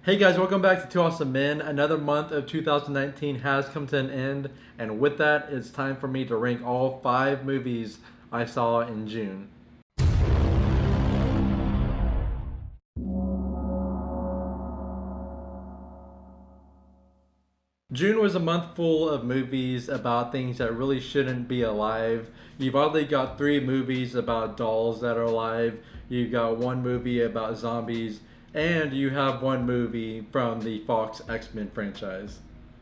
Hey guys, welcome back to Two Awesome Men. Another month of 2019 has come to an end, and with that, it's time for me to rank all 5 movies I saw in June. June was a month full of movies about things that really shouldn't be alive. You've already got 3 movies about dolls that are alive, you've got 1 movie about zombies, and you have 1 movie from the Fox X-Men franchise.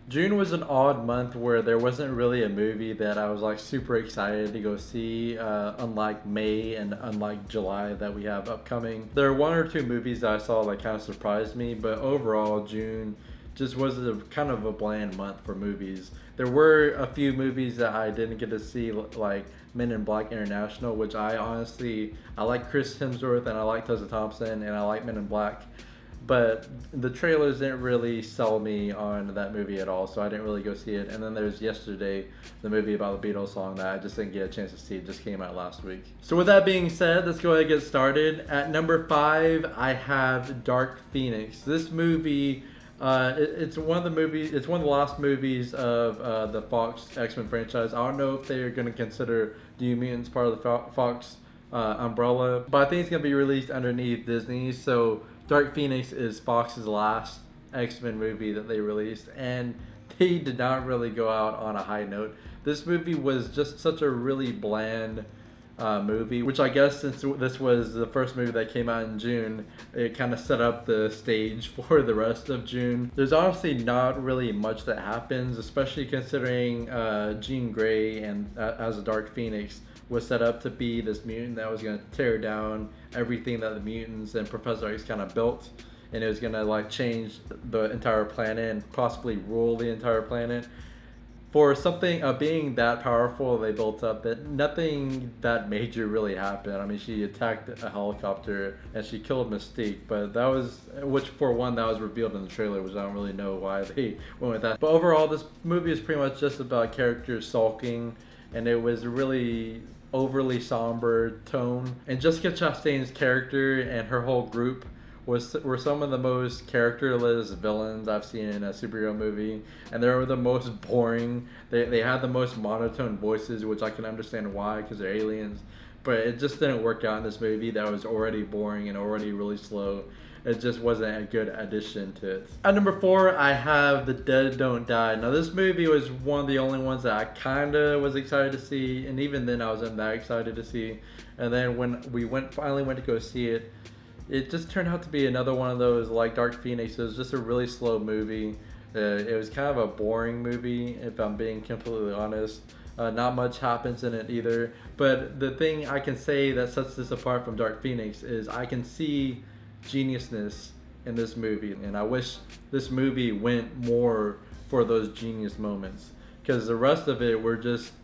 June was an odd month where there wasn't really a movie that I was like super excited to go see, unlike May and unlike July that we have upcoming. There are 1 or 2 movies that I saw that kind of surprised me, but overall, June just was a kind of a bland month for movies. There were a few movies that I didn't get to see, like Men in Black International, which I like Chris Hemsworth and I like Tessa Thompson and I like Men in Black, but the trailers didn't really sell me on that movie at all, so I didn't really go see it. And then there's Yesterday, the movie about the Beatles song that I just didn't get a chance to see. It just came out last week. So with that being said, let's go ahead and get started. At number 5, I have Dark Phoenix. This movie, it's one of the movies. It's one of the last movies of the Fox X-Men franchise. I don't know if they are going to consider New Mutants part of the Fox umbrella, but I think it's going to be released underneath Disney. So Dark Phoenix is Fox's last X-Men movie that they released, and they did not really go out on a high note. This movie was just such a really bland movie, which I guess since this was the first movie that came out in June, it kind of set up the stage for the rest of June. There's honestly not really much that happens, especially considering Jean Grey and as a Dark Phoenix was set up to be this mutant that was going to tear down everything that the mutants and Professor X kind of built, and it was going to like change the entire planet and possibly rule the entire planet. For something being that powerful, they built up that nothing that major really happened. I mean, she attacked a helicopter and she killed Mystique, but that was, which for one, that was revealed in the trailer, which I don't really know why they went with that. But overall, this movie is pretty much just about characters sulking, and it was really overly somber tone. And Jessica Chastain's character and her whole group were some of the most characterless villains I've seen in a superhero movie, and they were the most boring. They had the most monotone voices, which I can understand why, because they're aliens, but it just didn't work out in this movie that was already boring and already really slow. It just wasn't a good addition to it. At number 4, I have The Dead Don't Die. Now, this movie was one of the only ones that I kind of was excited to see, and even then I wasn't that excited to see. And then when we finally went to go see it, it just turned out to be another one of those like Dark Phoenix. It was just a really slow movie. It was kind of a boring movie, if I'm being completely honest. Not much happens in it either. But the thing I can say that sets this apart from Dark Phoenix is I can see geniusness in this movie, and I wish this movie went more for those genius moments, because the rest of it were just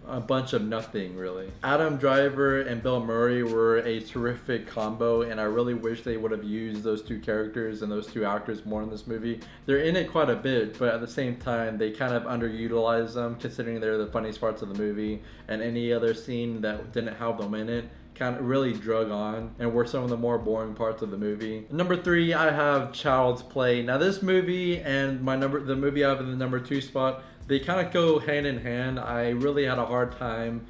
a bunch of nothing, really. Adam Driver and Bill Murray were a terrific combo, and I really wish they would have used those 2 characters and those 2 actors more in this movie. They're in it quite a bit, but at the same time, they kind of underutilize them, considering they're the funniest parts of the movie, and any other scene that didn't have them in it kind of really drug on and were some of the more boring parts of the movie. Number 3, I have Child's Play. Now, this movie and the movie I have in the number 2 spot, they kind of go hand in hand. I really had a hard time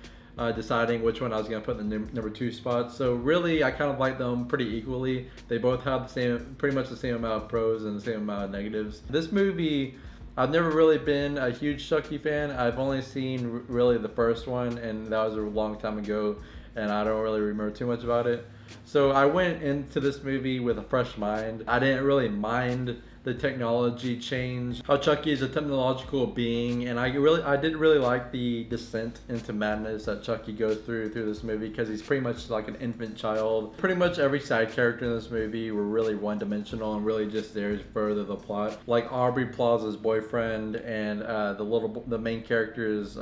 deciding which one I was going to put in the number 2 spot. So really, I kind of like them pretty equally. They both have pretty much the same amount of pros and the same amount of negatives. This movie, I've never really been a huge Chucky fan. I've only seen really the first one, and that was a long time ago, and I don't really remember too much about it. So I went into this movie with a fresh mind. I didn't really mind the technology change, how Chucky is a technological being, and I did really like the descent into madness that Chucky goes through this movie, because he's pretty much like an infant child. Pretty much every side character in this movie were really one-dimensional and really just there to further the plot. Like Aubrey Plaza's boyfriend and the main character's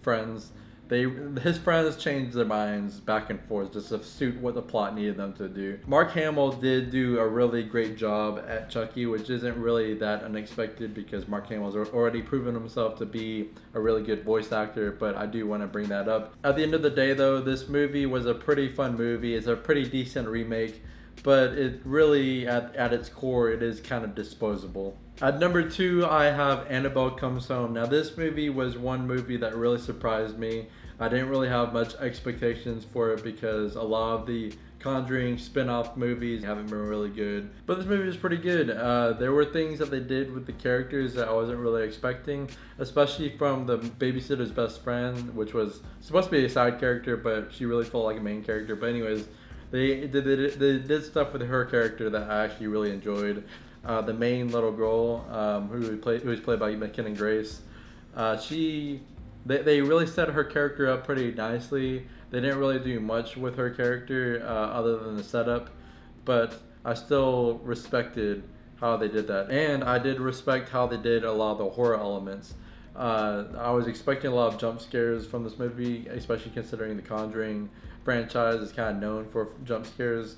friends. His friends changed their minds back and forth just to suit what the plot needed them to do. Mark Hamill did do a really great job at Chucky, which isn't really that unexpected because Mark Hamill's already proven himself to be a really good voice actor, but I do want to bring that up. At the end of the day, though, this movie was a pretty fun movie. It's a pretty decent remake, but it really, at its core, it is kind of disposable. At number 2, I have Annabelle Comes Home. Now, this movie was one movie that really surprised me. I didn't really have much expectations for it because a lot of the Conjuring spin-off movies haven't been really good. But this movie was pretty good. There were things that they did with the characters that I wasn't really expecting, especially from the babysitter's best friend, which was supposed to be a side character, but she really felt like a main character. But anyways, they did stuff with her character that I actually really enjoyed. The main little girl, who was played by McKinnon Grace, they really set her character up pretty nicely. They didn't really do much with her character other than the setup, but I still respected how they did that. And I did respect how they did a lot of the horror elements. I was expecting a lot of jump scares from this movie, especially considering the Conjuring franchise is kind of known for jump scares.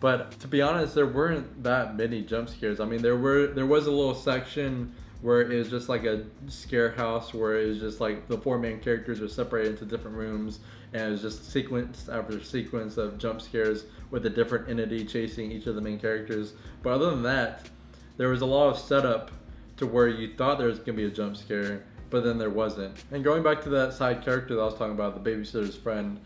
But to be honest, there weren't that many jump scares. I mean, there was a little section where it was just like a scare house where it was just like the 4 main characters were separated into different rooms, and it was just sequence after sequence of jump scares with a different entity chasing each of the main characters. But other than that, there was a lot of setup to where you thought there was going to be a jump scare, but then there wasn't. And going back to that side character that I was talking about, the babysitter's friend,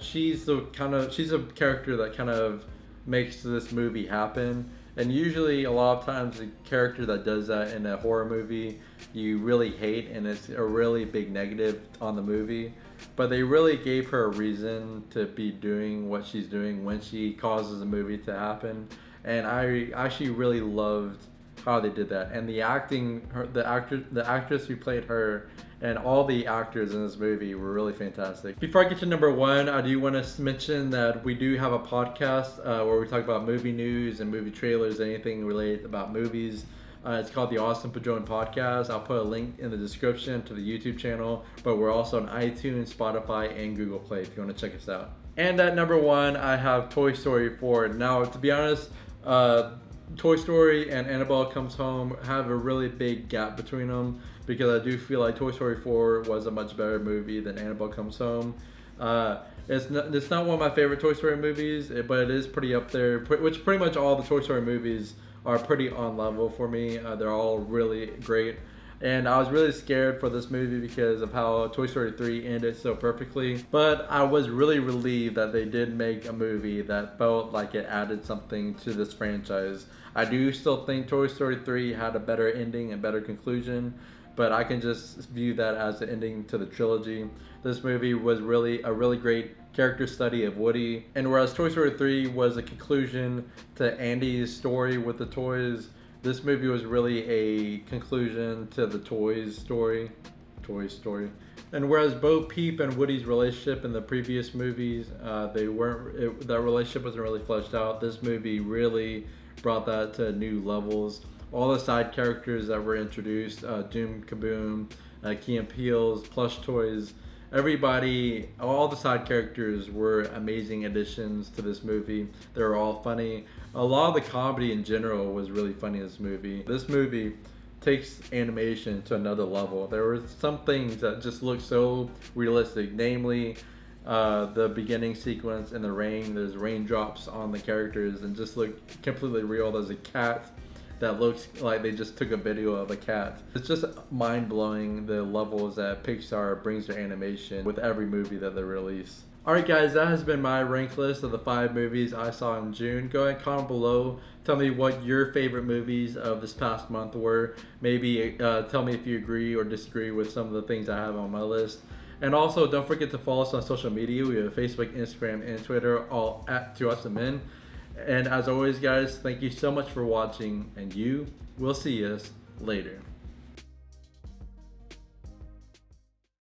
she's a character that kind of makes this movie happen. And usually, a lot of times, the character that does that in a horror movie, you really hate, and it's a really big negative on the movie. But they really gave her a reason to be doing what she's doing when she causes a movie to happen. And I actually really loved how they did that. And the acting, the actress who played her, and all the actors in this movie were really fantastic. Before I get to number 1, I do want to mention that we do have a podcast where we talk about movie news and movie trailers, anything related about movies. It's called the Awesome Padron Podcast. I'll put a link in the description to the YouTube channel, but we're also on iTunes, Spotify, and Google Play if you want to check us out. And at number 1, I have Toy Story 4. Now, to be honest, Toy Story and Annabelle Comes Home have a really big gap between them, because I do feel like Toy Story 4 was a much better movie than Annabelle Comes Home. It's not one of my favorite Toy Story movies, but it is pretty up there, which pretty much all the Toy Story movies are pretty on level for me. They're all really great. And I was really scared for this movie because of how Toy Story 3 ended so perfectly. But I was really relieved that they did make a movie that felt like it added something to this franchise. I do still think Toy Story 3 had a better ending and better conclusion, but I can just view that as the ending to the trilogy. This movie was really a really great character study of Woody. And whereas Toy Story 3 was a conclusion to Andy's story with the toys, this movie was really a conclusion to the Toy Story. And whereas Bo Peep and Woody's relationship in the previous movies, that relationship wasn't really fleshed out, this movie really brought that to new levels. All the side characters that were introduced, Doom Kaboom, Key and Peele's, plush toys, everybody, all the side characters were amazing additions to this movie. They were all funny. A lot of the comedy in general was really funny in this movie. This movie takes animation to another level. There were some things that just look so realistic, namely the beginning sequence in the rain. There's raindrops on the characters and just look completely real. There's a cat that looks like they just took a video of a cat. It's just mind-blowing the levels that Pixar brings to animation with every movie that they release. Alright guys, that has been my rank list of the 5 movies I saw in June. Go ahead and comment below. Tell me what your favorite movies of this past month were. Maybe tell me if you agree or disagree with some of the things I have on my list. And also, don't forget to follow us on social media. We have Facebook, Instagram, and Twitter, all at 2AwesomeMen. And as always, guys, thank you so much for watching, and you will see us later.